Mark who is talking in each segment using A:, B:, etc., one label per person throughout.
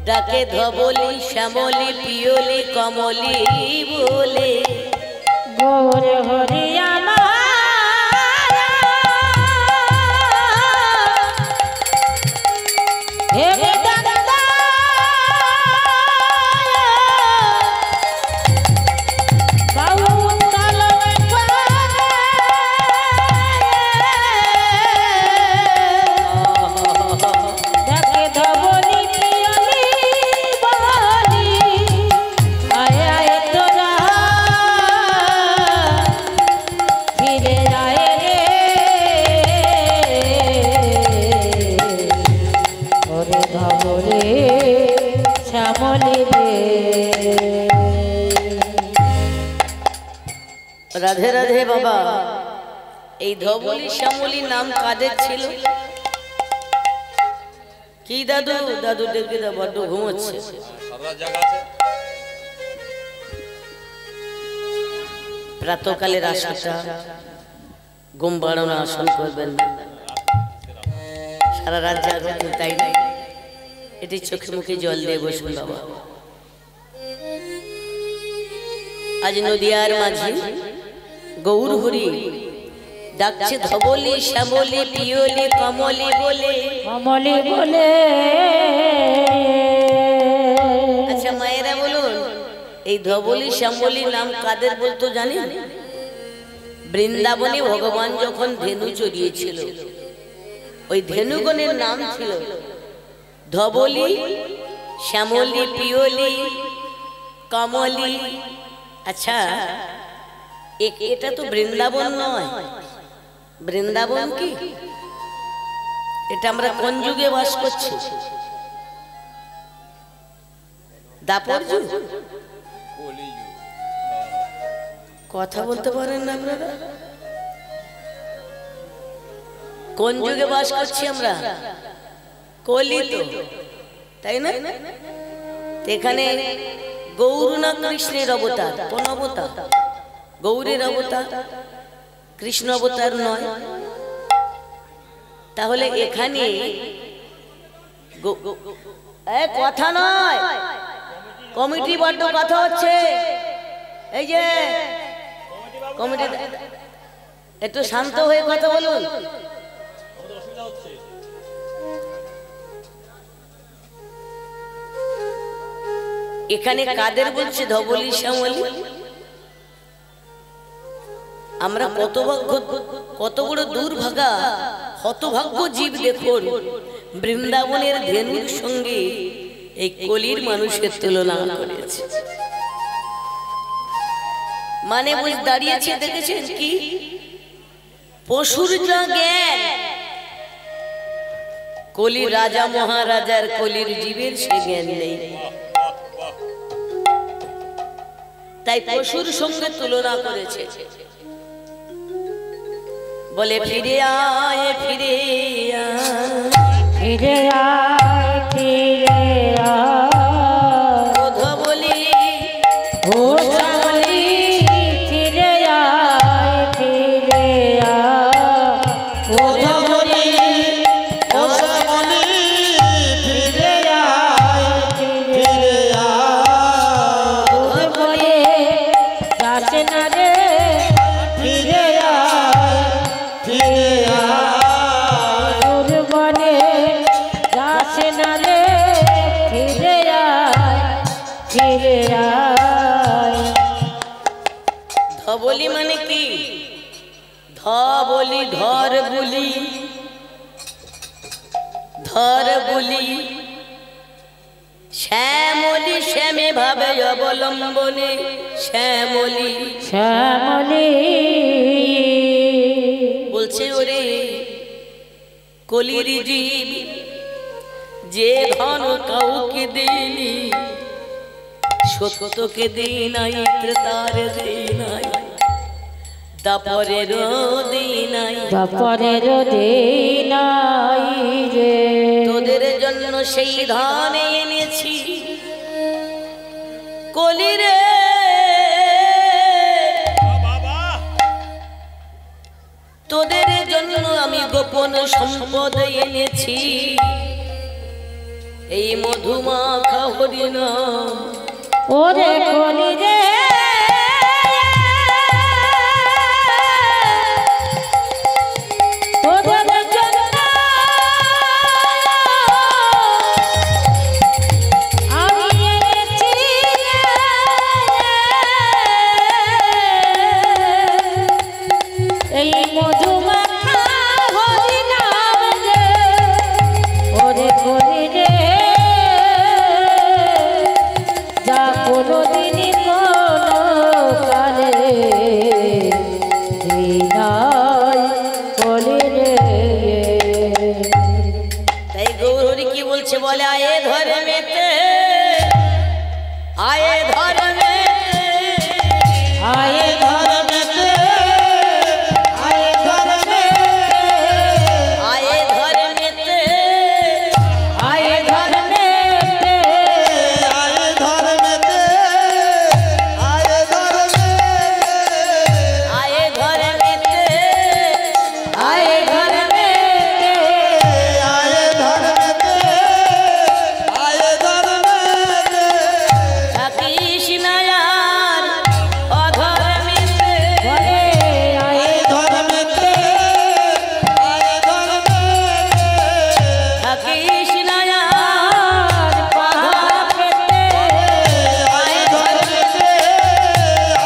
A: ডাকে ধবলি শ্যামলি পিয়লি কমলি বলে
B: গৌর হরিয়ানা
A: রাধে রাধে বাবা। এই ধবলি শ্যামলি নাম কাদের ছিল? কি দাদু? দাদু দেখে বড্ড ঘুমোচ্ছে। প্রাতকালের আসনটা ঘুম বাড়ানো আসন করবেন না, সারা রাত জাগবেন, তাই নাই এটি চোখে মুখে জল দিয়ে বসুন বাবা। আজ নদিয়ার মাঝি গৌর হরি ডাকছে ধবলি শ্যামলি পিয়লি কমলি বলে
B: কমলি বলে।
A: আচ্ছা মায়েরা বলুন, এই ধবলি শ্যামলি নাম কাদের বলতো জানেন? বৃন্দাবনে ভগবান যখন ধেনু চড়িয়েছিল ওই ধেনুগণের নাম ছিল ধবলি শ্যামলি পিয়লি কমলি। আচ্ছা এটা তো বৃন্দাবন নয়, বৃন্দাবন কি? এটা আমরা কোন যুগে বাস করছি? দাপর যুগ? কথা বলতে পারেন না আপনারা? কোন যুগে বাস করছি আমরা? কলি তো, তাই না? এখানে গৌর না কৃষ্ণের অবতার? কোন অবতার? গৌরের অবতার, কৃষ্ণ অবতার নয়। তাহলে এখানে কথা নয়, কমিটি বড্ড কথা হচ্ছে। এই যে কমিটি, একটু শান্ত হয়ে কথা বলুন। এখানে কাদের বলছে ধবলি শ্যামলি? আমরা কত বড় দুর্ভাগা হতভাগ্য জীব দেখুন, বৃন্দাবনের ধেনুর সঙ্গে এই কলির মানুষের তুলনা করেছে। মানে বুঝ দাঁড়িয়েছে, দেখেছেন কি? পশুর যা জ্ঞান, কলির রাজা মহারাজার কলির জীবের সে জ্ঞান নেই, তাই পশুর সঙ্গে তুলনা করেছে। বলে ফিরে আয় ফিরে আয়
B: ফিরে আয় ফিরে আয়
A: ধবলি
B: ও শ্যামলি ফিরে আয় ফিরে আয় ও ধবলি ও শ্যামলি ফিরে আয় ফিরে আয় ও ধবলি যাস না রে ফিরে আয় ফিরে আয় ওর বনে যাস না রে ফিরে আয় ফিরে আয়।
A: ধবলি মানে কি? ধবলি ধর বুলি, ধর বুলি। শ্যামলি শ্যামে ভাবে অবলম্বনে শ্যামলি
B: শ্যামলি
A: বলছে ওরে কলির জীব যে ধন কাউকে দেনি, সত্যকে দিনাই ত্রেতার দিনাই দাপরের দিনাই
B: দাপরের দিনাই রে।
A: তোদের জন্য সেই ধন এনেছি কলিরে, তোদের জন্য আমি গোপন সম্পদ এনেছি। এই মধুমাখা হরিনাম
B: ওরে কলি রে ওদের জন্য আমি এনেছি এই মধুমাখা হরিনাম রে ওরে কলি রে যা কোনোদিনই কোনো কালে দিনাই কলি রে।
A: তাই গৌরী কি বলছে বলে আয়ে ধরে মেতে আয়ে ধরে মেতে
B: আয়ে ধর্মেতে আয়ে ধর্মে
A: আয়ে ধরে মেতে
B: আয়ে ধর্মেতে
C: আয়ে ধর্মেতে আয়ে ধর্মেতে
A: আয়ে ধরে মেতে
B: আয়ে ধর্মেতে
C: আয়ে ধর্মেতে আয়ে ধর্মেতে
A: থাকিস না আর অধর মেতে
B: বলে আয়ে
C: আয়ে ধর্মেতে আয়ে ধর্মেতে
A: থাকিস না
B: আর পাহাড় পেতে
C: আয়ে ধর্মেতে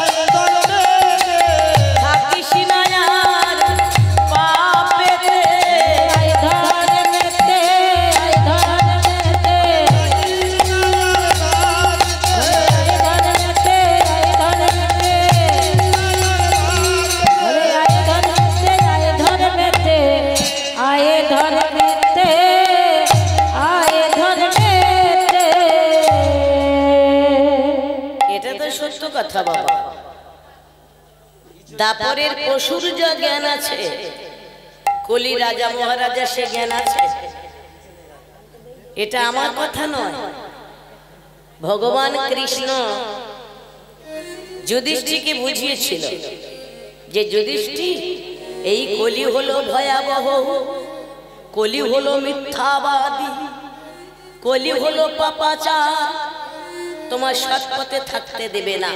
C: আয়ে ধর্মেতে
A: থাকিস না আর পাপেতে
B: আয়ে ধর্মেতে আয়ে ধর্মেতে आए धर्मेते आए धर्मेते
A: এটা তো সত্য কথা বাবা। দাপরের পশুর যা জ্ঞান আছে কলি রাজা মহারাজা সে জ্ঞান আছে। এটা আমার কথা নয়, ভগবান কৃষ্ণ যুধিষ্ঠিরকে বুঝিয়েছিল যে যুধিষ্ঠির এই কলি হলো ভয়াবহ, কলি হলো মিথ্যাবাদী, কলি হলো পাপাচার, তোমার সৎ পথে থাকতে দেবে না।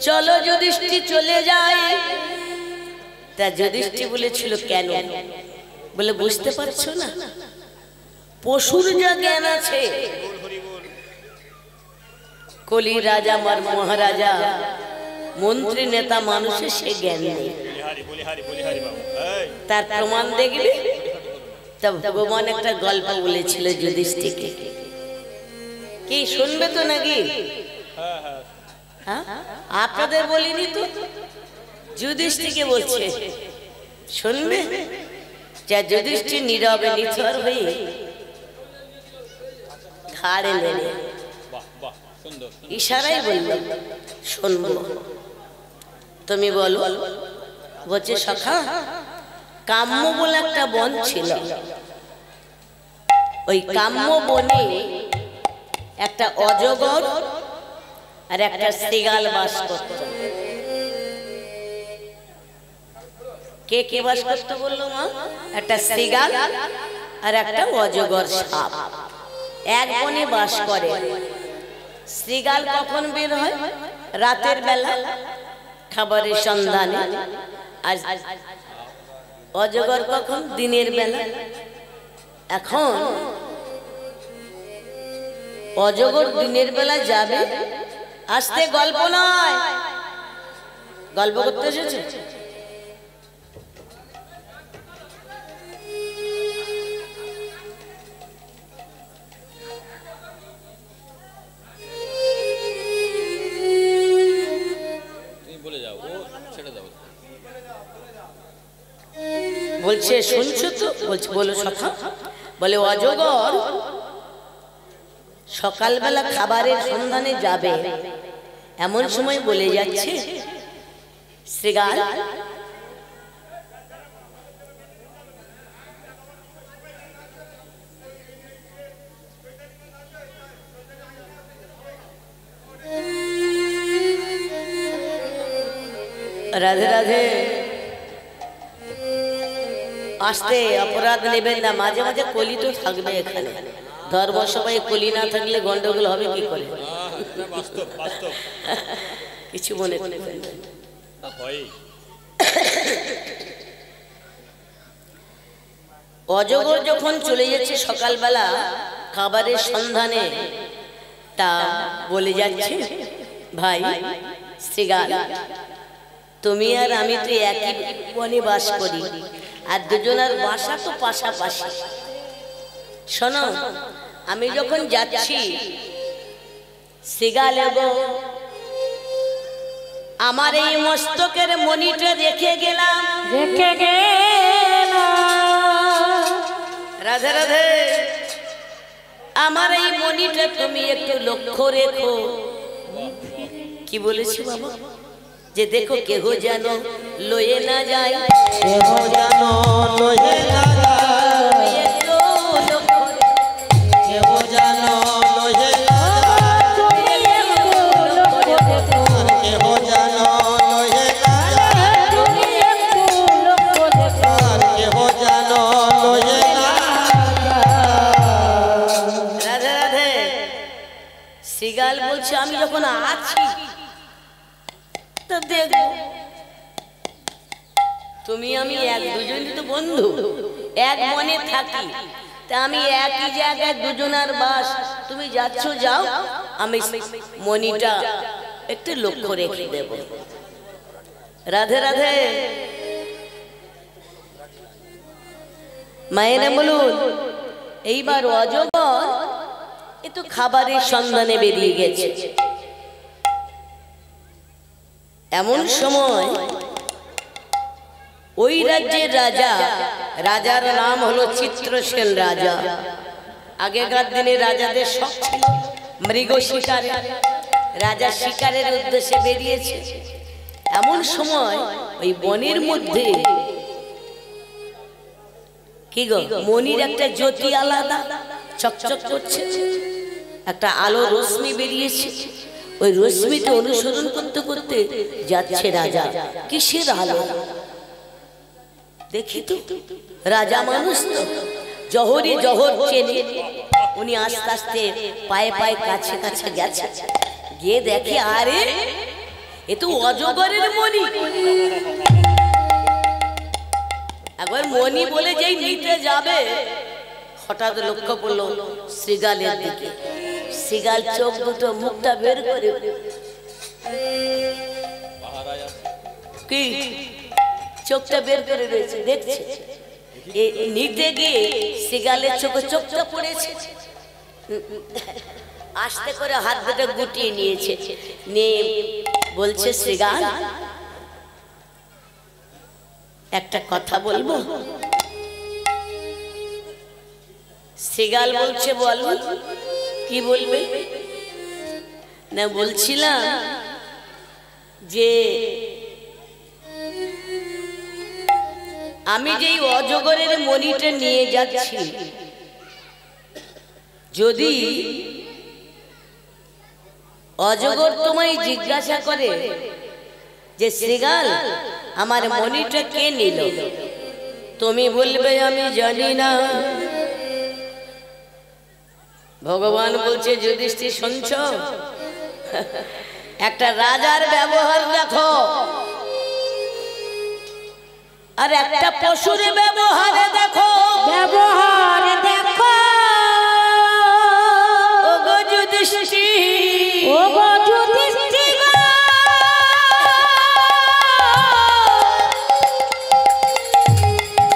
A: চলো যুধিষ্ঠির চলে যায়। তা যুধিষ্ঠির বলেছিল কেন? বলে বুঝতে পারছো না, পশুর যা জ্ঞান আছে কলি রাজা মহারাজা মন্ত্রী নেতা মানুষের সে জ্ঞান নেই। তার প্রমাণ দেখলে তা ভগবান একটা গল্প বলেছিল যুধিষ্ঠিরকে। কি শুনবে তো নাকি? হ্যাঁ, আপনাদের বলিনি তো, যুধিষ্ঠিরকে বলছে শুনবে। যা যুধিষ্ঠির নীরবে নিথর হয়ে ঘাড়ে নেড়ে ইশারাই বলল শুনবো। তুমি বলো। বলছে সখা, কাম্য বলে একটা বন ছিল, ওই কাম্য বনে একটা অজগর আর একটা শৃগাল বাস করত। কে কে বাস করতো বললো মা? একটা শৃগাল আর একটা অজগর সাপ এক বনে বাস করে। শৃগাল কখন বের হয়? রাতের বেলা খাবারের সন্ধানে। আর অজগর কখন? দিনের বেলা। এখন অজগর দিনের বেলা যাবে, আসতে গল্প নয়, গল্প করতে এসেছে। বলছে শুনছো তো? বলছে বলো সখা। বলে অজগর সকালবেলা খাবারের সন্ধানে যাবে, এমন সময় বলে যাচ্ছে শৃগাল রাধে রাধে। আসতে অপরাধ নেবেন না, মাঝে মাঝে কলি তো থাকবে এখানে। ধর্ম সবাই কলি না থাকলে গন্ডগোল হবে কি করে? কিছু মনে করবেন না। অজগর যখন চলে যাচ্ছে সকালবেলা খাবারের সন্ধানে, তা বলে যাচ্ছে, ভাই শ্রীগাল, তুমি আর আমি তো একই বনে বাস করি, আর দুজনের বাসা তো পাশাপাশি। শোনো, আমি যখন যাচ্ছি শ্রীগাল, আমার এই মস্তকের মণিটা রেখে গেলাম। রাধে রাধে, আমার এই মণিটা তুমি একটু লক্ষ্য রেখো। কি বলেছি বাবা? যে দেখো কেহ যেন লয়ে না যায়,
C: কেহ যেন লয়ে না যায়,
A: একটু লক্ষ্য রেখো।
C: কেহ যেন লয়ে না যায়, কেহ যেন লয়ে না যায়, আর কেহ যেন লয়ে না যায়।
A: রাধে রাধে। শ্রীগাল বলছে, আমি যখন আছি তো দেখবো, তুমি আমি এক দুজনই তো বন্ধু, এক মনে থাকি, তা আমি একই জায়গায় দুজনের বাস, তুমি যাচ্ছ যাও, আমি মণিটা একটু লক্ষ্য রেখে দেব। রাধে রাধে। মায়েরা বলুন, এইবার অজগর এ তো খাবারের সন্ধানে বেরিয়ে গেছে। এমন সময় ওই রাজ্যের রাজা, রাজার নাম হলো চিত্রসেন রাজা। আগেকার দিনে রাজাদের শখ ছিল মৃগ শিকারে, রাজা শিকারের উদ্দেশ্যে বেরিয়েছে। এমন সময় ওই বনের মধ্যে কি গো, মনির একটা জ্যোতি আলাদা চকচক করছে, একটা আলো রশ্মি বেরিয়েছে। ওই রশ্মিতে অনুসরণ করতে করতে যাচ্ছে রাজা। কিসের আলো? দেখি তো, রাজা মানুষ তো, জহরি জহর চেনে। উনি আস্তে আস্তে পায়ে পায়ে কাছে কাছে গেছে, গিয়ে দেখে আরে এ তো অজগরের মণি। একবার মণি বলে যেই নিতে যাবে, হঠাৎ লক্ষ্য পড়লো শ্রীগালের দিকে। শ্রীগাল চোখ দুটো মুখটা বের করে, কি চোখটা বের করে রয়েছে, দেখছে। নিতে গিয়ে শ্রীগালের চোখে চোখটা পড়েছে, আস্তে করে হাত দুটো গুটিয়ে নিয়েছে, নিয়ে বলছে, শ্রীগাল একটা কথা বলবো? শ্রীগাল বলছে, বল। কি বলবে? না, বলছিলাম যে আমি যেই অজগরের মণিটা নিয়ে যাচ্ছি, যদি অজগর তোমায় জিজ্ঞাসা করে যে শ্রীগাল আমার মণিটা কে নিল, তুমি বলবে আমি জানি না। ভগবান বলছে, যুধিষ্ঠির শুনছ? একটা রাজার ব্যবহার দেখো, আর একটা পশুর ব্যবহারে দেখো।
B: ব্যবহার দেখো
A: ও গো যুধিষ্ঠির,
B: ও গো যুধিষ্ঠির,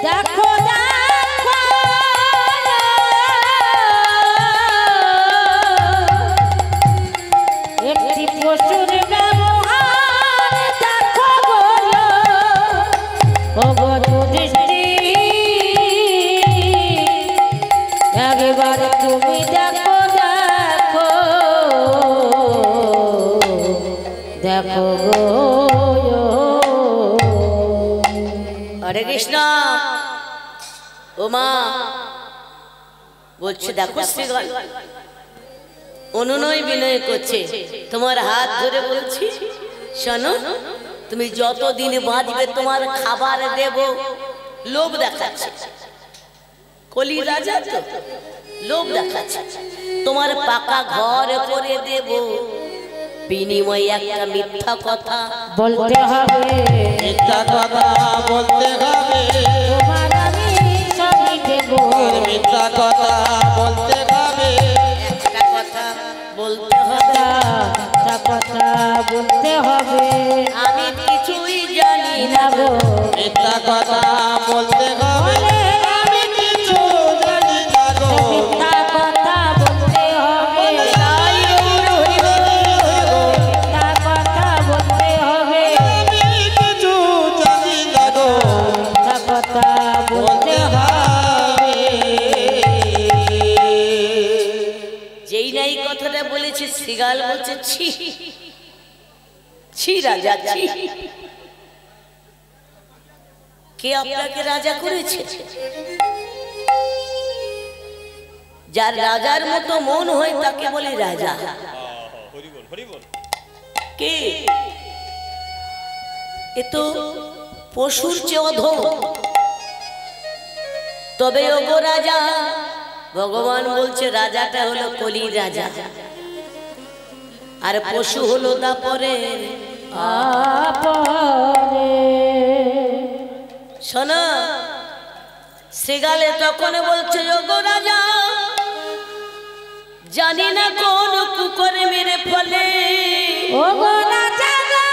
B: দেখো দেখো একটি পশুর ব্যবহার দেখো বলো, ও গো যুধিষ্ঠির, একবার তুমি দেখো দেখো দেখো গো।
A: হরে কৃষ্ণ। ও মা বলছে, দেখো শ্রীগাল অনুনয় বিনয় করছে, তোমার হাত ধরে বলছি, শোনো, তুমি যতদিন বাঁচবে তোমার খাবার দেব, লোভ দেখাচ্ছে, কলি রাজা তো লোভ দেখাচ্ছে। তোমার পাকা ঘর করে দেব, বিনিময়ে একটা মিথ্যা কথা
B: বলতে হবে,
C: মিথ্যা কথা বলতে হবে,
B: তোমার আমি সবই দেব,
C: মিথ্যা কথা বলতে হবে,
A: একটা কথা বলতে হবে,
B: মিথ্যা কথা বলতে হবে,
A: আমি কিছুই জানি না গো।
C: মিথ্যা কথা বলতে হবে, আমি কিছু জানি না গো,
B: মিথ্যা কথা বলতে হবে,
A: তাই
B: মিথ্যা কথা বলতে হবে,
C: আমি কিছু জানি না গো,
B: মিথ্যা কথা বলতে হবে।
A: যেই নাই কথাটা বলেছে শ্রীগাল বলছে ছি ছি রাজা ছি, কে আপনাকে রাজা করেছে? যার রাজার মতো মন হয় তাকে বলে রাজা। কে? এ তো পশুর চেয়ে অধম। তবে ওগো রাজা, ভগবান বলছে রাজাটা হলো কলির রাজা, আর পশু হলো দাপরে। শোনো, শ্রীগালে তখন বলছে ওগো রাজা, জানি না কোন কুকরে মেরে ফলে
B: ও গো রাজা গো,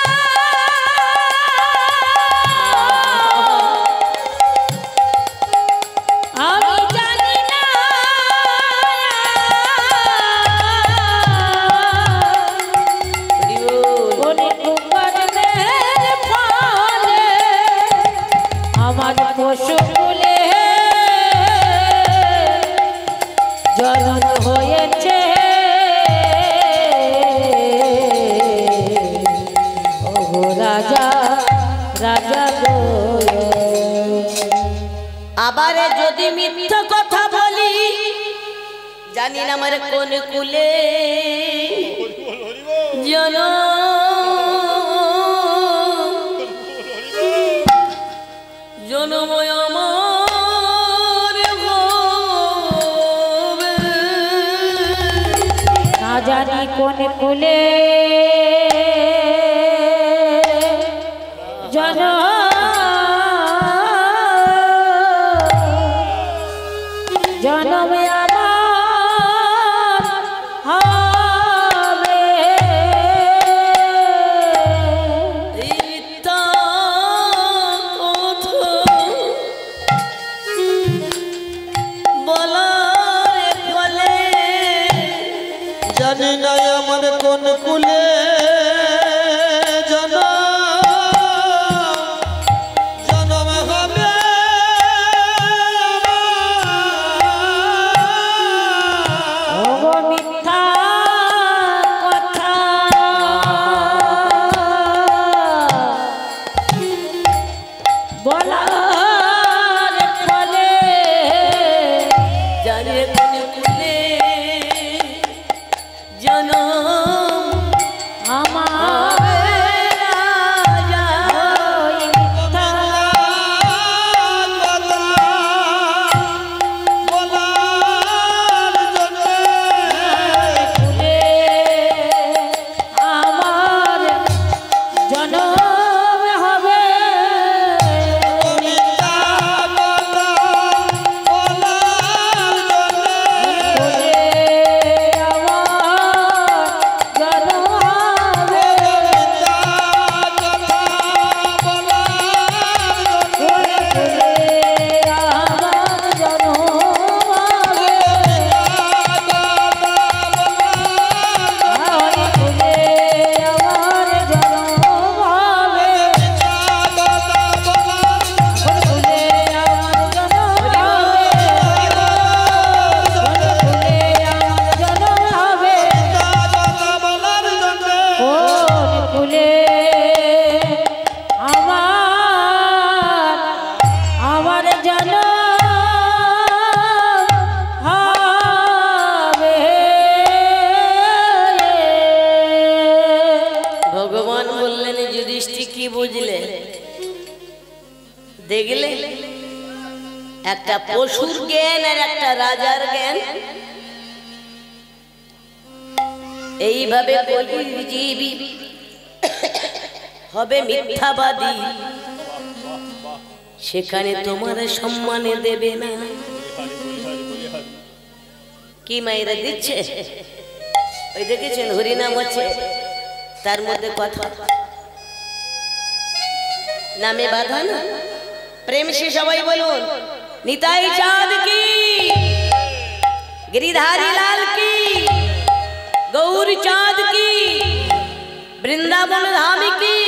B: আমি জানি না কোন কুকর্মের ফলে আমার পশু কুলে জন্ম হয়েছে। ওগো রাজা, রাজা গো,
A: আবার যদি মিথ্যা কথা বলি, জানি না আমার কোন কুলে জন জনময় আমার হবে।
B: না জানি কোন কুলে জন জনমে আমার হবে।
A: এই মিথ্যা কথা বলার ফলে
C: জানি না আমার কোন কুলে জনম হবে,
B: ওগো মিথ্যা কথা বলার ফলে
A: জানে কোন কুলে জনম
B: আমার
A: রাজা।
B: ওই মিথ্যা
C: কথা বলার জন্যে
B: কুলে আমার জনম হবে।
C: মিথ্যা কথা বলার জন্যে
A: একটা পশুর জ্ঞান আর একটা রাজার জ্ঞান। এইভাবে জীবী হবে মিথ্যাবাদী, সেখানে তোমার সম্মানে দেবে না। কি মায়েরা দিচ্ছে, ওই দেখেছেন হরিনাম আছে, তার মধ্যে কথা নামে বাধা না। প্রেম সে সবাই বলুন নিতাই চাঁদ কি, गिरिधारी लाल की, गौर चाँद की, वृंदावन धाम की,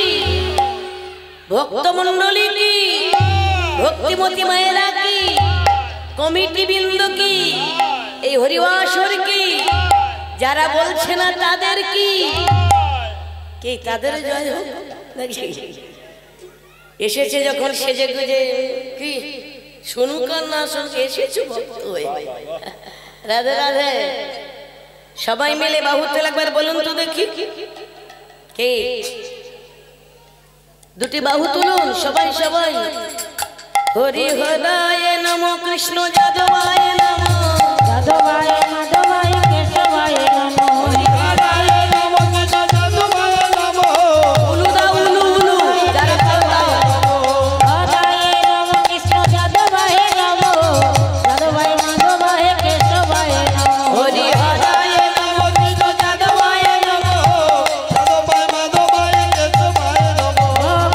A: भक्त मंडली की, भक्तिमती मायरा की, कमिटी बिंदु की, এই হরিবাসর কি, যারা বলছে না তাদের কি, কে তাদের জয় হোক নাকি? এসেছে যখন সেজে গুজে, কি শুনুক আর না শুনুক, এসেছে ভক্ত হয়ে। রাধে রাধে। সবাই মিলে বাহু তুলে একবার বলুন তো দেখি, কে দুটি বাহু তুলুন সবাই সবাই। হরি হরায় নমো, কৃষ্ণ যাদবায় নমো,
B: যাদবায় মাধবায় কেশবায় নমো,
C: হরি হরায় নমো, কৃষ্ণ যাদবায় নমো,
A: উলু দাও উলু উলু, যারা খাও দাও।
B: হরায় নমো, কৃষ্ণ যাদবায় নমো, যাদবায় মাধবায় কেশবায় নমো,
A: হরি হরায় নমো, কৃষ্ণ যাদবায় নমো,
C: যাদবায় মাধবায় কেশবায় নমো।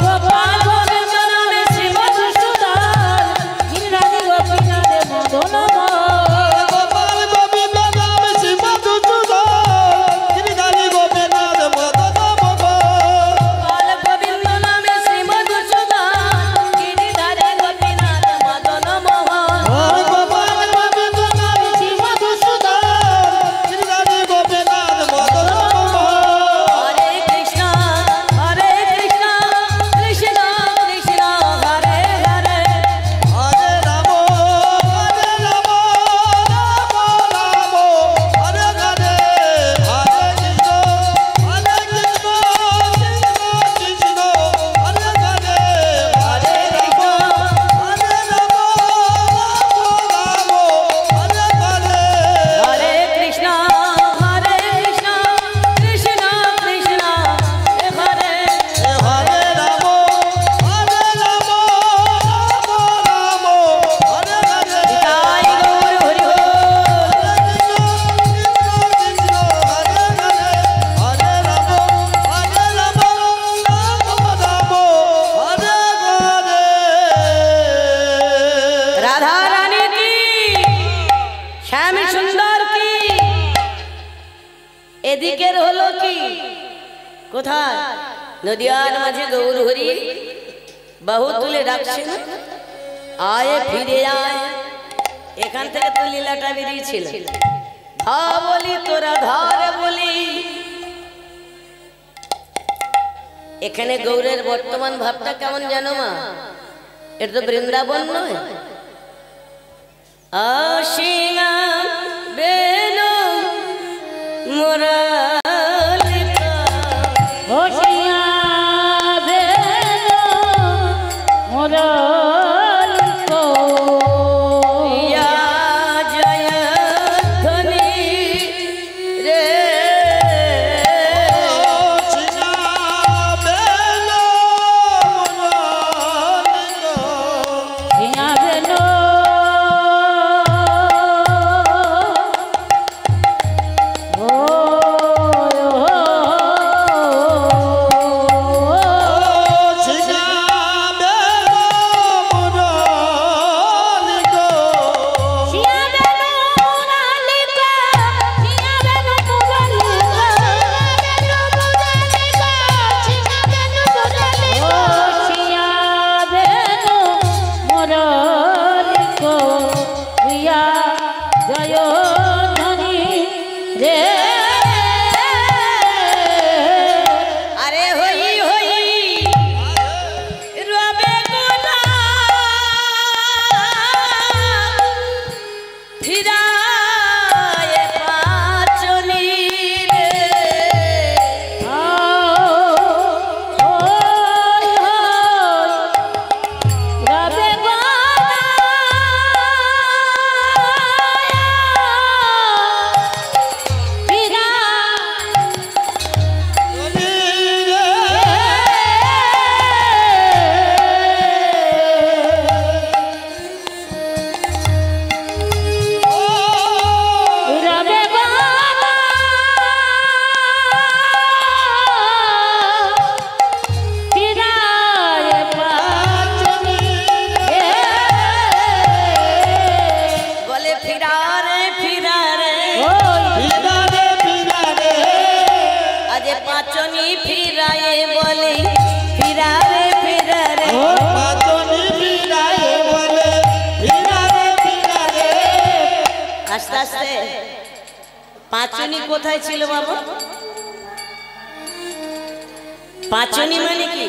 B: গোপাল গোবিন্দ নামে শ্রী মধুসূদন, গিরিরাজ গোপীনাথে মদন
C: গোপাল গোবিন্দ নাম শ্রী মধুসূদন, গিরিধারী গোপীনাথ মদন মোহন।
A: গোপাল গোবিন্দ নামে শ্রী মধুসূদন, গিরিধারে গোপীনাথ মদন মোহন।
C: গোপাল গোবিন্দ নাম শ্রী মধুসূদন, গিরিধারী গোপীনাথ মদন মোহন।
A: হরে কৃষ্ণ কৃষ্ণ কৃষ্ণ হরে হরে,
C: হরে রাম হরে রাম, রাম রাম হরে হরে, হরে কৃষ্ণ হরে কৃষ্ণ, কৃষ্ণ কৃষ্ণ হরে হরে, হরে রাম হরে রাম, রাম রাম হরে হরে।
A: হরে কৃষ্ণ কৃষ্ণ কৃষ্ণ হরে,
C: হরে রাম হরে রাম, রাম রাম হরে হরে।
A: তাই গৌর হরি হরি। রাধা রানী কি, শ্যাম সুন্দর কি, এদিকের হলো কি, কোথায় নদিয়ার মাঝে গৌর হরি বাহু তুলে ডাকছে না, আয় ফিরে আয়। এখান থেকে তো লীলাটা বেরিয়েছিল, ধা বলি তোরা ধর বলি। এখানে গৌরের বর্তমান ভাবটা কেমন জানো মা? এটা তো বৃন্দাবন নয়। আশিঙা বেনো মুরালিকা,
B: হোশিয়া বেনো মুরলিকো,
A: ইয়া জয় ধ্বনি রে।
B: হিয়া বেনো
A: ফিরারে ফিরারে
C: ফিরারে ফিরারে
A: আজ পাচনি ফিরায়ে বলে ফিরারে ফিরারে
C: পাচনি ফিরায়ে বলে ফিরারে ফিরারে।
A: আস্তে আস্তে পাচনি কোথায় ছিল বাবা? পাচনি মানে কি?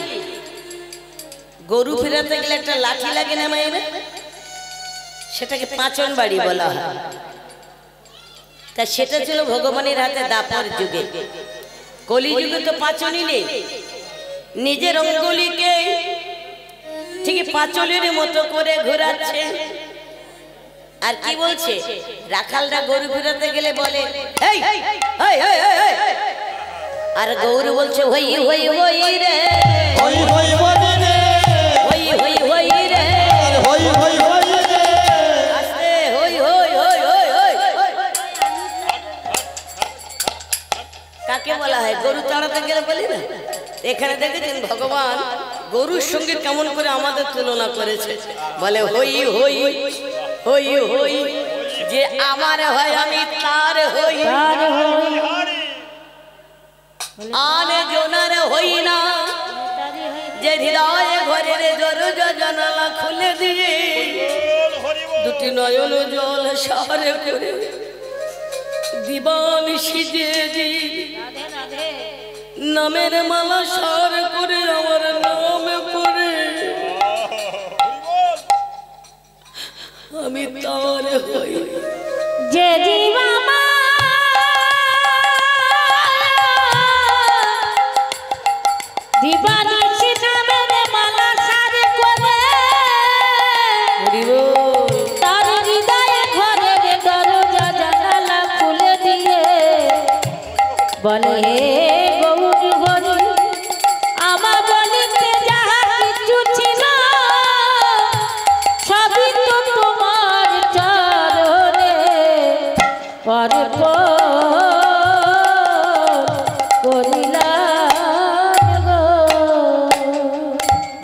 A: গরু ফেরাতে গেলে একটা লাঠি লাগে না মায়ের, সেটাকে পাচন বাড়ি বলা হয়। তা সেটা ছিল ভগবানের হাতে দাপর যুগে। কলিযুগে তো পাচনি নেই, নিজের অঙ্গুলিকে ঠিক পাচলের মতো করে ঘোরাচ্ছে। আর কি বলছে? রাখালরা গরু ফেরাতে গেলে বলে এই এই এই এই, আর গৌর বলছে হই হই হই রে
C: হই হই বলি রে
A: হই হই হই রে
C: হই হই বলি রে
A: আস্তে হই হই হই হই হই। কাকে বলা হয়? গরু চড়াতে গেলে বলি না। এখানে দেখেছেন ভগবান গরুর সঙ্গে কেমন করে আমাদের তুলনা করেছে। বলে হই হই হই হই, যে আমার হয় আমি তার হই, আর জোনার হই না। যে হৃদয়ে ঘরের জোর জানালা খুলে দিয়ে দুটি নয়ন জল সারে করে দিবান সিজে দি নামের মালা সার করে আমার নাম করে আমি তার হই।
B: যে জীবা দিবানিশি নামের মালা সারে করে তার হৃদয়ে ঘরের দরজা জানালা খুলে দিয়ে বলে হে গৌর হরি আমার বলিতে যাহা কিছু ছিল সবই তো তোমার চরণে অর্পণ করিলাম গো।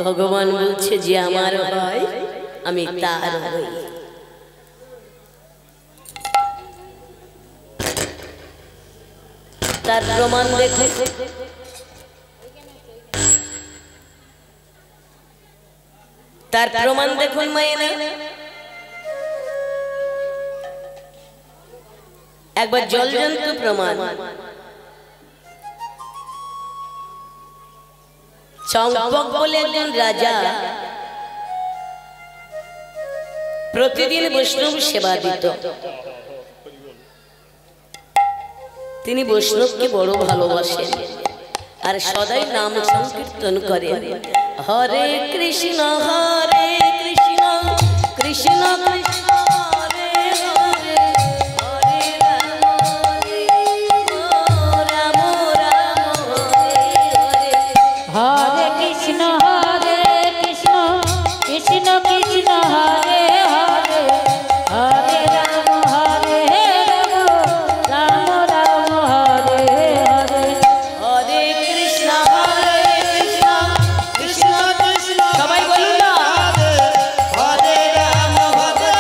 A: ভগবান বলছে যে আমার হয় আমি তার হই। তার প্রমাণ দেখে তার প্রমাণ দেখুন মায়েরা। একবার জলজন্ত প্রমাণ। চম্পক বলে একজন রাজা প্রতিদিন বৈষ্ণব সেবা দিত। তিনি বৈষ্ণবকে বড় ভালোবাসেন আর সদাই নাম সংকীর্তন করেন। হরে কৃষ্ণ কৃষ্ণ কৃষ্ণ হরে হরে হরে রাম রাম রাম হরে হরে।
B: হরে কৃষ্ণ কৃষ্ণ কৃষ্ণ হরে হরে হরে রাম রাম রাম হরে হরে।
A: হরে কৃষ্ণ কৃষ্ণ
C: কৃষ্ণ কৃষ্ণ
A: সবাই বলুন না।
C: হরে রাম হরে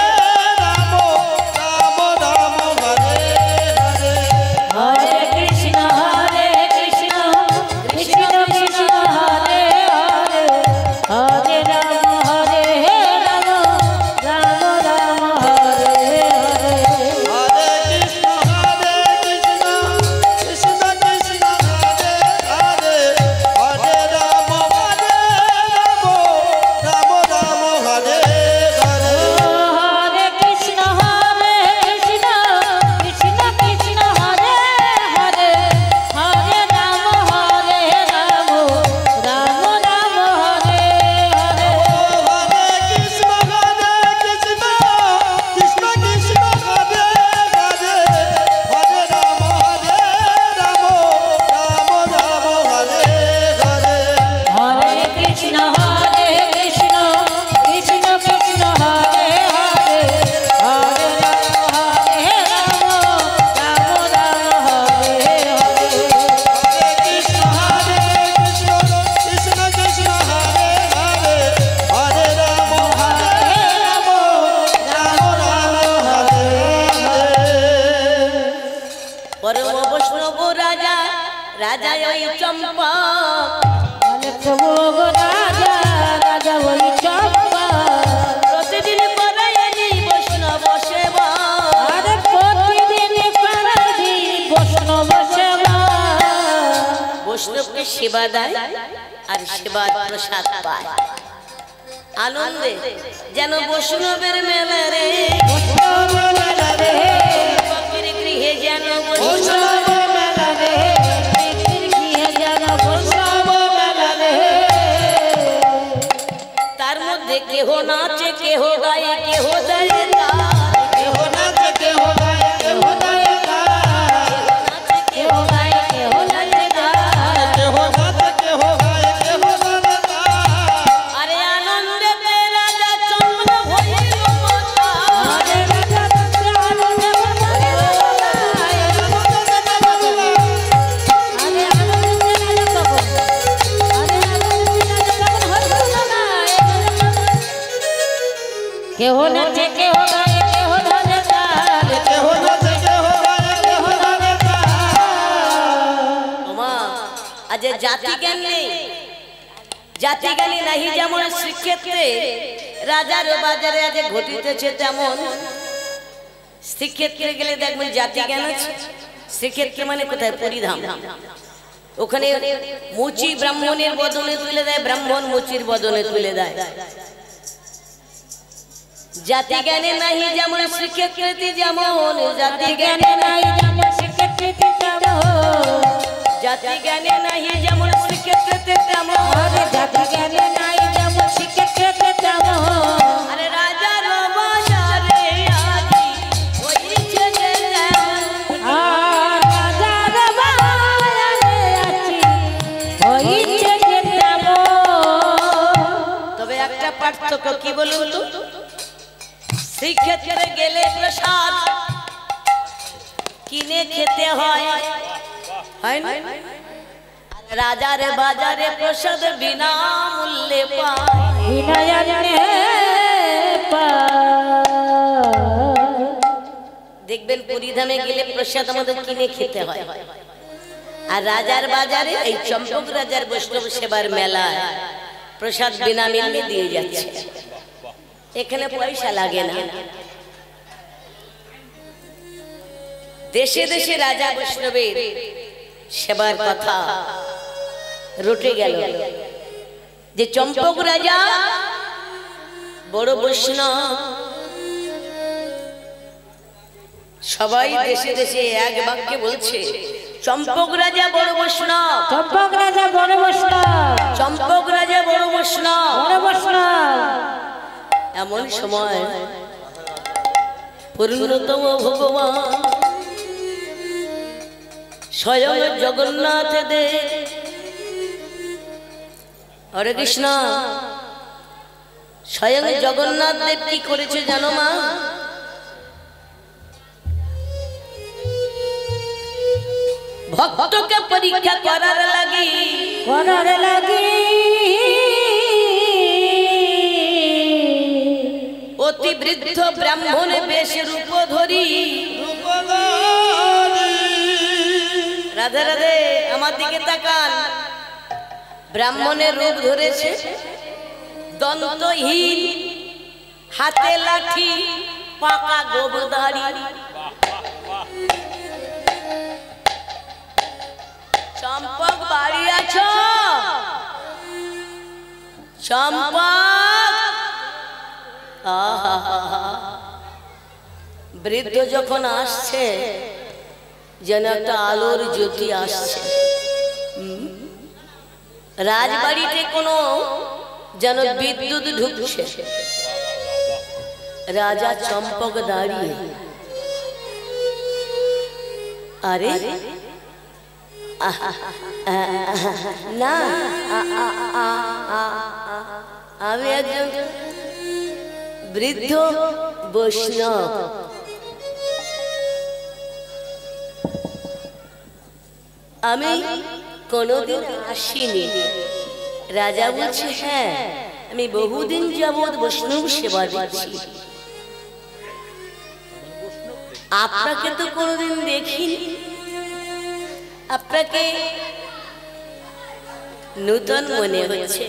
A: রাজা ওই চম্পা
B: রাজা রাজা ওই চম্পা
A: প্রতিদিন করে এলি বৈষ্ণব সেবা
B: আরে প্রতিদিন পারাধি বৈষ্ণব সেবা
A: বৈষ্ণবকে সেবা দেয় আর সেবার প্রসাদ পায় আনন্দে যেন বৈষ্ণবের মেলা রে ফকির গৃহে যেন বৈষ্ণব তার মধ্যে কেহ নাচে কেহ গায়ে কেহ দেয়
C: কেহ নাচে কেহ গায়ে কেহ দেয়
A: নাচে কেহ গায়ে কেহ নাচে
C: কেহ নাচে কেহ গায়ে কেহ দেয়
A: আরে আনন্দেতে রাজা চন্দ্র হইল মাতা
B: আরে রাজা আনন্দ আরে আনন্দ কেহ নাচে কেহ গায়ে কেহ ধরে তাল
C: কেহ নাচে কেহ গায়ে কেহ দেয়
A: ওমা আজ জাতি জ্ঞান নেই জাতি জ্ঞানী নাহি যেমন শ্রীক্ষেত্রে রাজার বাজারে আজ ঘটিতেছে তেমন শ্রীক্ষেত্রে গেলে দেখবেন জাতি জ্ঞান আছে শ্রীক্ষেত্রে মানে কোথায় পরিধাম ওখানে মুচি ব্রাহ্মণের বদলে তুলে দেয় ব্রাহ্মণ মুচির বদলে তুলে দেয় জাতি জ্ঞানে নাহি যেমন শ্রীক্ষেত্রে যেমন জাতি জ্ঞানে
B: নাই যেমন শিক্ষিত তেমন
A: জাতি জ্ঞানে নাহি যেমন শ্রীক্ষেত্রে তেমন
B: আরে জাতি জ্ঞানে নাই যেমন শিক্ষিত তেমন
A: আরে রাজার বাজারে আজি হইছে যে যেমন।
B: আর রাজার বাজারে আছি হইছে যে তেমন
A: তবে একটা পার্থক্য কি বলুন তো শ্রীক্ষেত্রে গেলে প্রসাদ কিনে খেতে হয় হয় না রাজার বাজারে প্রসাদ বিনা মূল্যে পায়
B: বিনয়নে
A: দেখবেন পরিধামে গেলে প্রসাদ আমাদের কিনে খেতে হয় আর রাজার বাজারে এই চম্পক রাজার বৈষ্ণব সেবার মেলায় প্রসাদ বিনামূল্যে দিয়ে যাচ্ছে এখানে পয়সা লাগে না দেশে দেশে রাজা বৈষ্ণবের সেবার কথা রটে গেল যে চম্পক রাজা বড় বৈষ্ণব সবাই দেশে দেশে এক বাক্যে বলছে চম্পক রাজা বড় বৈষ্ণব
B: চম্পক রাজা বড় বৈষ্ণব
A: চম্পক রাজা বড় বৈষ্ণব
B: বড় বৈষ্ণব
A: এমন সময় পূর্ণতম ভগবান স্বয়ং জগন্নাথ দেব হরে কৃষ্ণ স্বয়ং জগন্নাথ দেব কি করেছে জানো মা ভক্তকে পরীক্ষা করার লাগি অতি বৃদ্ধ ব্রাহ্মণ বেশ রূপ ধরি রাধে রাধে আমার দিকে তাকান ব্রাহ্মণের রূপ ধরেছে দন্তহীন হাতে লাঠি পাকা গোবদাড়ি চম্পক বাড়ি আছো চম্পক বৃদ্ধ যখন আসছে যেন একটা আলোর জ্যোতি আসছে রাজবাড়িতে কোনো যেন বিদ্যুৎ ঢুকছে রাজা চম্পক দাঁড়িয়ে আরে না আমি একজন বৃদ্ধ বৈষ্ণব আমি কোনোদিন আসিনি রাজা বলছে হ্যাঁ আমি বহুদিন যাবৎ বৈষ্ণব সেবা দিচ্ছি আপনাকে তো কোনোদিন দেখিনি আপনাকে নূতন মনে হচ্ছে।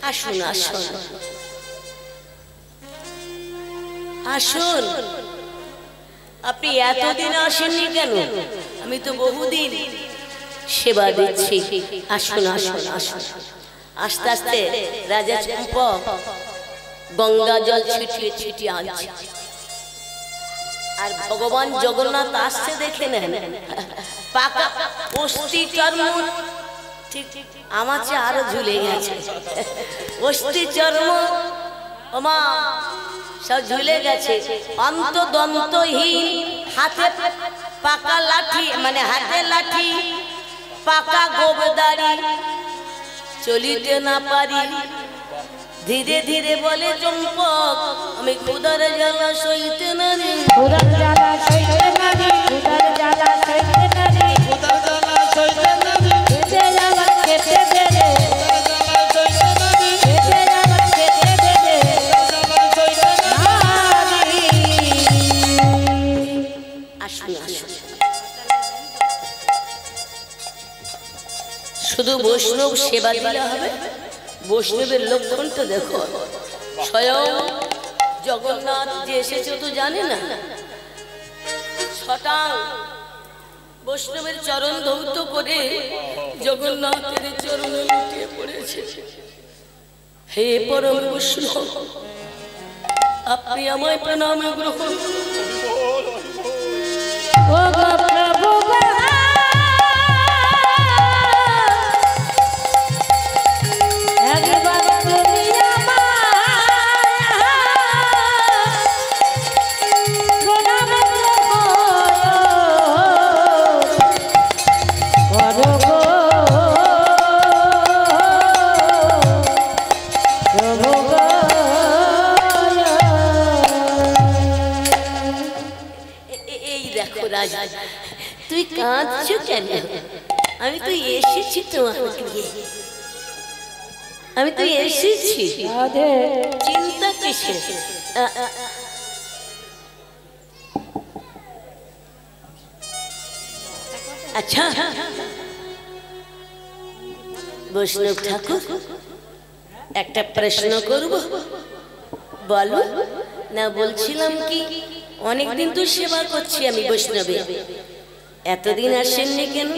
A: আসুন আসুন আসুন। আপনি এতদিন আসেননি কেন? আমি তো বহুদিন সেবা দিচ্ছি। আসুন আসুন আসুন। আস্তে আস্তে রাজা চম্পক গঙ্গা জল ছিটিয়ে ছিটিয়ে আনছে। আর ভগবান জগন্নাথ আসছে দেখে নেন, পাকা অস্থি চর্ম ঠিক আমার চেয়ে আরো ঝুলে গেছে। অস্থি চর্ম ওমা সব ঝুলে গেছে। অন্তদন্তহীন, হাতে পাকা লাঠি, মানে হাতে লাঠি, পাকা গোবদারি, চলিতে না পারি। ধীরে ধীরে বলে চম্পক, আমি ক্ষুধার জ্বালা সইতে নারি,
B: ক্ষুধার জ্বালা সইতে নারি, ক্ষুধার জ্বালা সইতে নারি,
C: ক্ষুধার জ্বালা সইতে নারি,
B: খেতে যাবার খেতে দে রে,
C: সইতে নারি,
B: খেতে যাবার খেতে দে রে,
C: সইতে নারি।
A: আসুন আসুন। শুধু বৈষ্ণব সেবা দিলে হবে? বৈষ্ণবের লক্ষণটা দেখো। স্বয়ং জগন্নাথ যে এসেছে তো জানে না। ছটা বৈষ্ণবের চরণ ধৌত করে জগন্নাথের চরণে লুটিয়ে পড়েছে। হে পরম বৈষ্ণব, আপনি আমায় প্রণামে গ্রহণ করুন।
B: ও গো প্রভু গো, একবার তুমি আমায় প্রণাম করো গো প্রভু গো।
A: এই দেখো রাজা, তুই কাঁদছো কেন? আমি তো এসেছি তোমার দিয়ে, আমি তো এসেছি,
B: রাধে
A: চিন্তা কিসের? আচ্ছা বৈষ্ণব ঠাকুর, একটা প্রশ্ন করব, বলো না। বলছিলাম কি, অনেকদিন তো সেবা করছি আমি বৈষ্ণবে, এতদিন আসেননি কেন?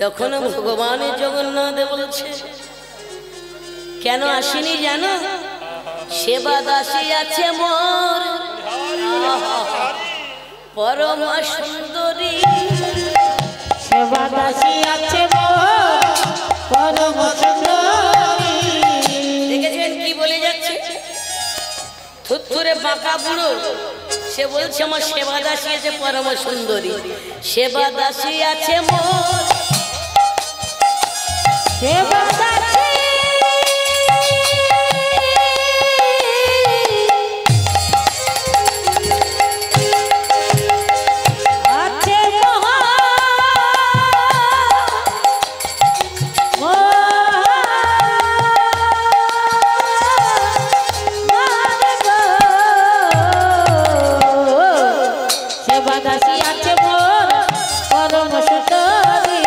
A: তখন ভগবানের জগন্নাথ বলছে কেন আসেনি জানো? সেবা দাসী আছে মোর পরম সুন্দরী,
B: সেবা দাসী আছে মোর পরম সুন্দরী।
A: দেখেছেন কি বলে যাচ্ছে? থুরথুরে বাঁকা বুড়ো, সে বলছে আমার সেবা দাসী আছে পরম সুন্দরী। সেবা দাসী আছে মোর,
B: সেবা দাসী আছে সেবা দাসী আছে মোর পরম সুন্দরী।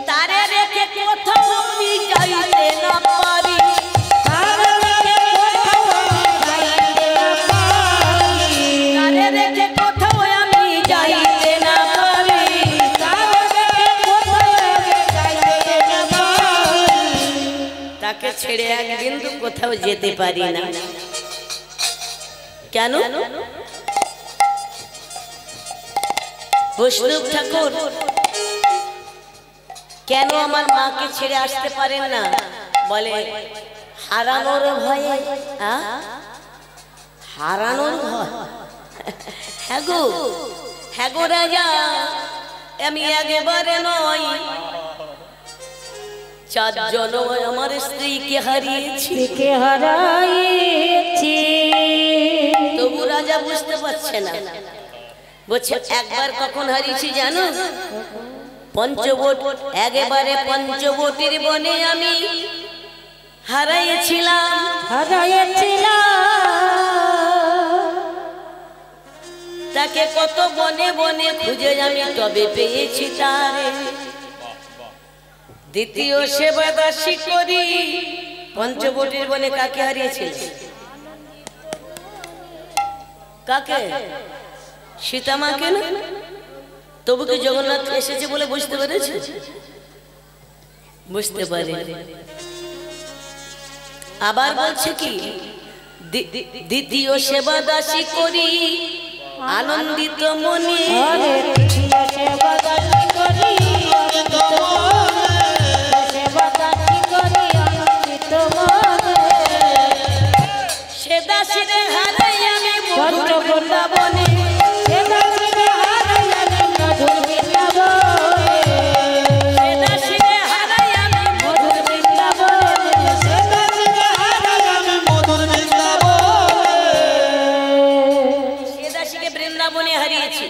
A: তারে রেখে কোথাও আমি যাইতে না পারি, তারে রেখে কোথাও আমি যাইতে না পারি। তাকে ছেড়ে এক বিন্দু কোথাও যেতে পারি না। কেন? বৈষ্ণব ঠাকুর কেন আমার মাকে ছেড়ে আসতে পারেন না? বলে হারানোর ভয়ে। হারানোর ভয়? হ্যাঁ গো, হ্যাঁ গো রাজা, আমি একেবারে নয়, 4 জন আমার স্ত্রীকে হারিয়েছি।
B: কে হারাইছি
A: তবু রাজা বুঝতে পারছে না। বলছে একবার কখন হারিয়েছি জানো? পঞ্চবট, একেবারে পঞ্চবটির বনে আমি হারাইছিলাম। তাকে কত বনে বনে খুঁজে আমি তবে পেয়েছি তারে। দ্বিতীয় সেবা দাসী করি পঞ্চবটির বনে কাকে হারিয়েছিল? কাকে? সীতামাকে না? তবু কি জগন্নাথ এসেছে বলে বুঝতে পেরেছে? বুঝতে পারে। আবার বলছে কি দ্বিতীয় সেবা দাসী করি আনন্দিত মনে।
B: দ্বিতীয় সেবা দাসী করি সেবা দাসী করি আনন্দিত মনে।
A: সে দাসীরে হারাই আমি মধুর বৃন্দাবনে।
B: সে দাসীরে হারাই আমি মধুর বৃন্দাবনে।
A: সে দাসীরে হারাই আমি
B: মধুর বৃন্দাবনে। সে দাসীরে হারাই আমি মধুর বৃন্দাবনে।
A: সে দাসীকে বৃন্দাবনে হারিয়েছি।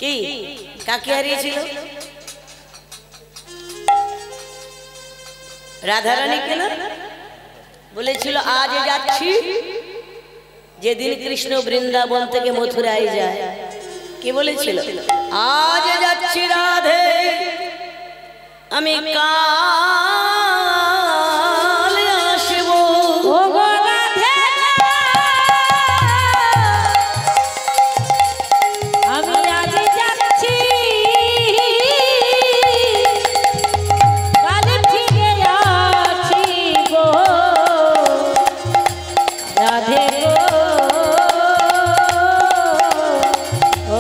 A: কি কাকে হারিয়েছিল? রাধারানীকে না? বলেছিল আজ যাচ্ছি, যেদিন কৃষ্ণ বৃন্দাবন থেকে মথুরায় যায়। কি বলেছিল? আজ যাচ্ছি রাধে আমি কাল আসব।
B: ও গো রাধে আমি আজ যাচ্ছি কাল ফিরে আসিব। রাধে গো ও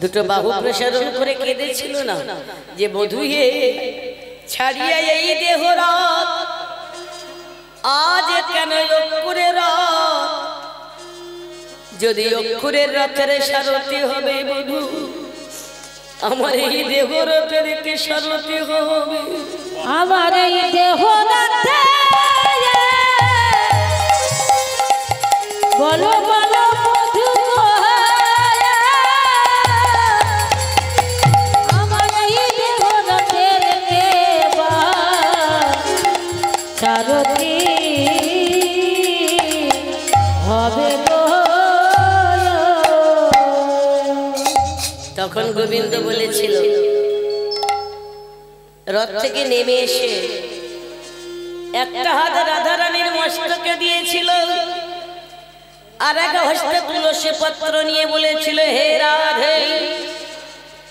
A: দুটো বাহু প্রসারণ করে কেঁদেছিল না যে বধূয়ে ছাড়িয়া এই দেহ রাত, আজ কেন অক্ষুরের রাত? যদি অক্ষুরের রাতের সারথি হবে বধূ, আমার এই দেহ রাতের কে সারথি হবে?
B: আমার এই দেহ রাতে বলো বলো বধূ গো, আমার এই দেহ রাতের দেবা সারথি হবে গো।
A: তখন গোবিন্দ বলেছিল, রথ থেকে নেমে এসে একটা হাত রাধারানীর মস্তকে দিয়েছিল, আর এক হস্তে তুলসী পত্র নিয়ে বলেছিল, হে রাধে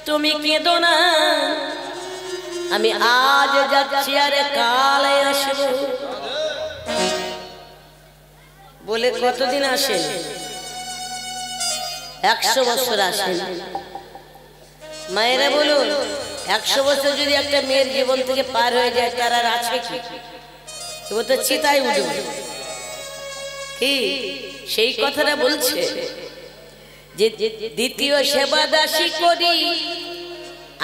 A: তুমি কেঁদো না, আমি আজ যাচ্ছি আর কাল আসব। বলে কতদিন আসেন? 100 বছর আসেন। মায়েরা বলুন, 100 বছর যদি একটা মেয়ের জীবন থেকে পার হয়ে যায়, তার আর আছে কি? ও তো চিতায় উঠবে। কি সেই কথাটা বলছে যে দ্বিতীয় সেবা দাসী করি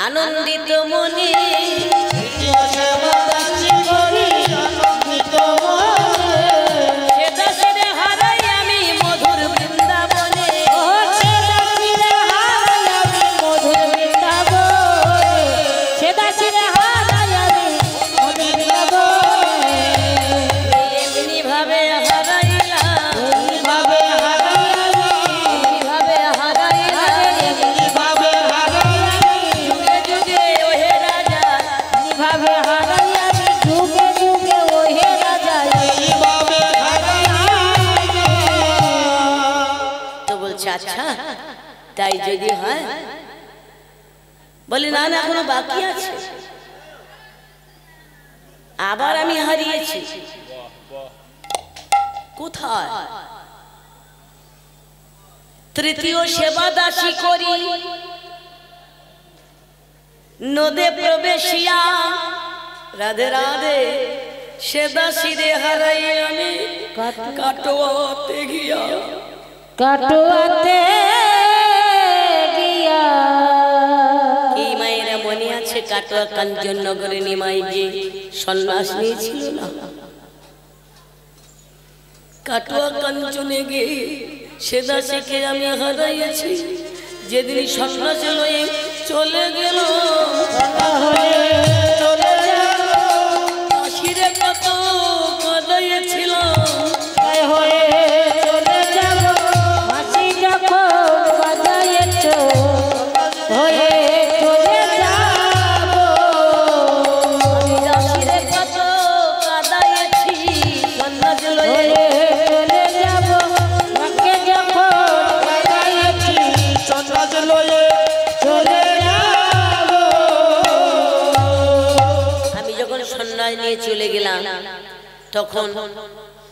A: আনন্দিত মনে।
C: দ্বিতীয় সেবা দাসী করি আনন্দিত মনে।
A: সে দাসীরে হারাই আমি মধুর বৃন্দাবনে।
B: ও সে দাসীরে হারাই আমি মধুর বৃন্দাবনে। সে দাসীরে হারাই আমি মধুর বৃন্দাবনে।
A: এমনি ভাবে হারাইলাম,
C: এইভাবে হারাই আমি,
A: এইভাবে হারাইলাম,
C: এইভাবে হারাই আমি,
A: যুগে যুগে ওহে রাজা।
B: এইভাবে হারাই আমি যুগে যুগে ও হে রাজা।
C: এইভাবে হারাই আমি।
A: তো বলছে আচ্ছা তাই যদি হয়, বলে না না এখনো বাকি আছে, আবার আমি হারিয়েছি। কোথায়? তৃতীয় সেবা দাসী করি নদে প্রবেশিয়া। রাধে রাধে সে দাসীরে হারাই আমি কাটোয়াতে গিয়া।
B: কাটোয়াতে গিয়া।
A: এই মায়েরা মনে আছে কাটোয়া কাঞ্চননগরে নিমাই যে সন্ন্যাস নিয়েছিল না? কাটোয়া কাঞ্চনে গিয়ে সে দাসীকে আমি হারাইয়াছি। যেদিন সন্ন্যাস লয়ে চলে গেল, দাসীরে কত কাঁদাইয়াছিল।
B: হয়ে চলে যাব মাসি যখন বাজায়ে
A: চলে গেলাম তখন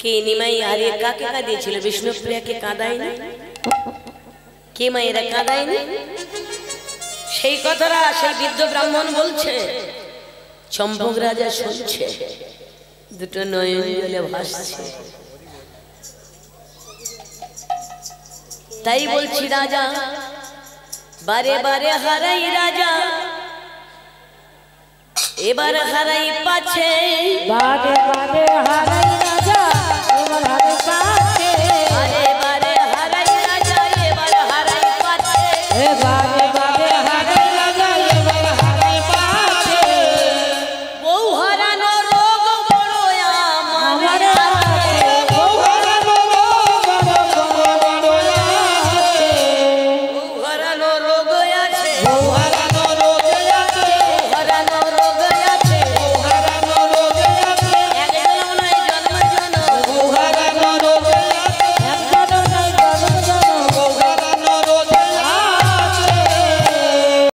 A: কে নিমাই হারিয়ে কাকে কাঁদিয়েছিল? বিষ্ণুপ্রিয়াকে কাঁদায়নি? কে মায়েরা কাঁদায়নি? সেই কথাটা সেই বৃদ্ধ ব্রাহ্মণ বলছে, চম্পক রাজা শুনছে, দুটো নয়ন জলে ভাসছে। তাই বলছি রাজা বারে বারে হারাই রাজা, এবার হারাই পাছে
B: বারে বারে হারাই